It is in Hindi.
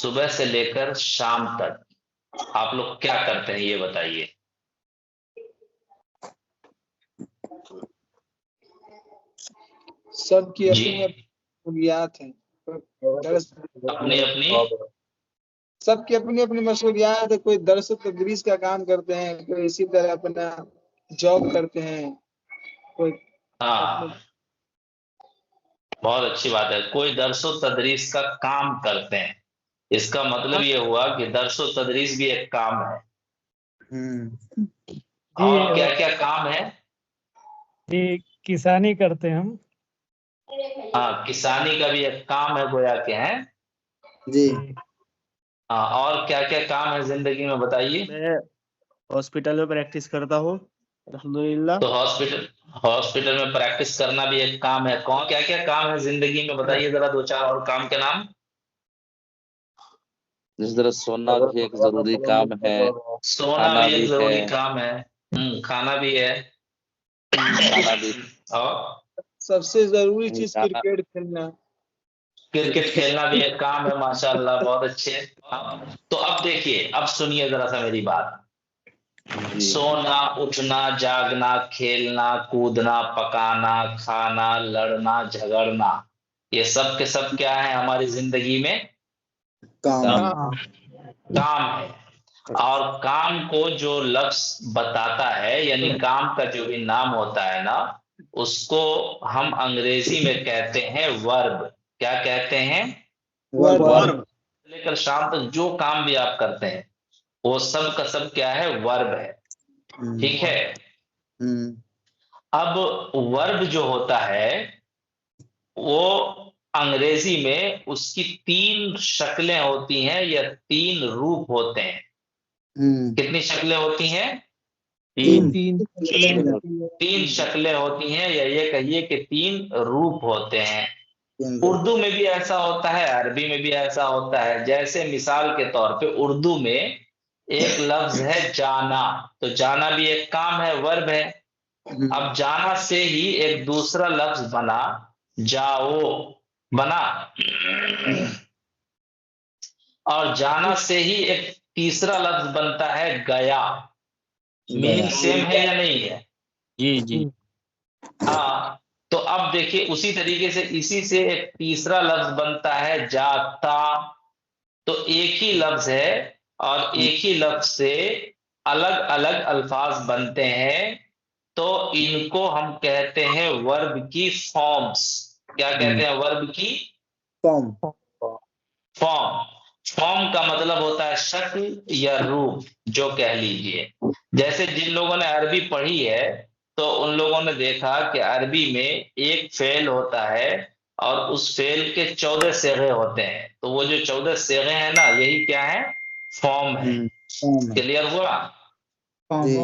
सुबह से लेकर शाम तक आप लोग क्या करते हैं ये बताइए। सबकी जी, अपनी मसरूलियात हैं। अपनी अपनी सबकी अपनी अपनी मसरूलियात है। कोई दरस तदरीस का काम करते हैं, कोई इसी तरह अपना जॉब करते हैं, कोई अपने हाँ, बहुत अच्छी बात है। कोई दरसो तदरीस का काम करते हैं, इसका मतलब ये हुआ कि दरसो तदरीस भी एक काम है। और क्या क्या काम है? जी, किसानी करते हैं हम। हाँ, किसानी का भी एक काम है गोया के हैं। जी। हाँ, और क्या क्या काम है जिंदगी में बताइए। मैं हॉस्पिटल में प्रैक्टिस करता हूँ अल्हम्दुलिल्लाह। तो हॉस्पिटल हॉस्पिटल में प्रैक्टिस करना भी एक काम है। कौन क्या क्या काम है जिंदगी में बताइए जरा, दो चार और काम के नाम। जिस तरह सोना भी एक जरूरी काम है, सोना खाना भी एक भी जरूरी है, काम है। खाना भी है। खाना भी और सबसे जरूरी चीज जाना। क्रिकेट खेलना। क्रिकेट खेलना भी एक काम है, माशाल्लाह, बहुत अच्छे। तो अब देखिए, अब सुनिए जरा सा मेरी बात। जी सोना, उठना, जागना, खेलना, कूदना, पकाना, खाना, लड़ना, झगड़ना, ये सब के सब क्या है हमारी जिंदगी में? काम। काम है। और काम को जो लफ्ज बताता है, यानी काम का जो भी नाम होता है ना, उसको हम अंग्रेजी में कहते हैं वर्ब। क्या कहते हैं? वर्ब। लेकर शाम तक जो काम भी आप करते हैं, वो सब का सब क्या है? वर्ब है। ठीक है। अब वर्ब जो होता है, वो अंग्रेजी में उसकी तीन शक्लें होती हैं या तीन रूप होते हैं। कितनी शक्लें होती हैं? तीन। तीन शक्लें होती हैं, या ये कहिए कि तीन रूप होते हैं। उर्दू में भी ऐसा होता है, अरबी में भी ऐसा होता है। जैसे मिसाल के तौर पे उर्दू में एक लफ्ज है जाना, तो जाना भी एक काम है, वर्ब है। अब जाना से ही एक दूसरा लफ्ज बना, जाओ बना। और जाना से ही एक तीसरा लफ्ज बनता है, गया। मीनिंग सेम है या नहीं है? जी जी। हाँ। तो अब देखिए, उसी तरीके से इसी से एक तीसरा लफ्ज बनता है, जाता। तो एक ही लफ्ज है, और एक ही लफ्ज से अलग अलग अल्फाज बनते हैं। तो इनको हम कहते हैं वर्ब की फॉर्म्स। क्या कहते हैं? वर्ब की फॉर्म। फॉर्म। फॉर्म का मतलब होता है शक्ल या रूप, जो कह लीजिए। जैसे जिन लोगों ने अरबी पढ़ी है, तो उन लोगों ने देखा कि अरबी में एक फेल होता है, और उस फेल के 14 सेगे होते हैं। तो वो जो 14 सेगे हैं ना, यही क्या है? फॉर्म है। फॉर्म है। क्लियर हुआ? जी।